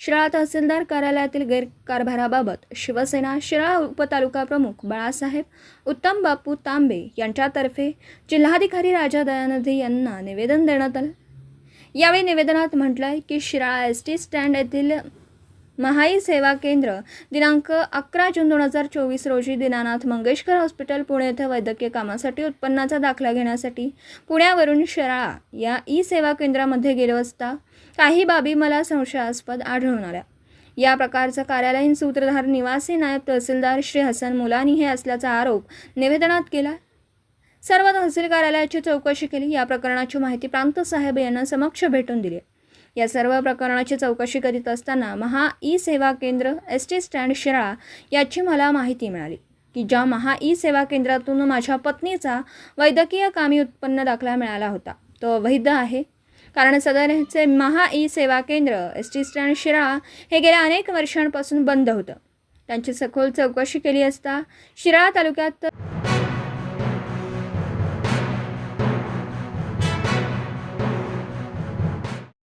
शिराळा तहसीलदार कार्यालयातील गैरकारभाराबाबत शिवसेना शिराळा उपतालुका प्रमुख बाळासाहेब उत्तम बापू तांबे यांच्यातर्फे जिल्हाधिकारी राजा दयानिधी यांना निवेदन देण्यात आलं। यावेळी निवेदनात म्हटलं आहे की शिराळा एसटी स्टँड येथील महाई सेवा केंद्र दिनांक 11 जून 2024 रोजी दीनानाथ मंगेशकर हॉस्पिटल पुणे येथे वैद्यकीय कामासाठी उत्पन्नाचा दाखला घेण्यासाठी पुण्यावरून शिराळा या ई सेवा केंद्रामध्ये गेलो असता काही बाबी मला संशयास्पद आढळून आल्या। या प्रकारचं कार्यालयीन सूत्रधार निवासी नायब तहसीलदार श्री हसन मुलानी हे असल्याचा आरोप निवेदनात केला। सर्व तहसील कार्यालयाची चौकशी केली। या प्रकरणाची माहिती प्रांत साहेब यांना समक्ष भेटून दिली। या सर्व प्रकरणाची चौकशी करीत असताना महा ई सेवा केंद्र एसटी स्टँड शिराळा याची मला माहिती मिळाली की ज्या महा ई सेवा केंद्रातून माझ्या पत्नीचा वैद्यकीय कामी उत्पन्न दाखला मिळाला होता तो अवैध आहे, कारण सदरचे महा ई सेवा केंद्र एसटी स्टँड शिराळा हे गेल्या अनेक वर्षांपासून बंद होतं। त्यांची सखोल चौकशी केली असता शिराळा तालुक्यात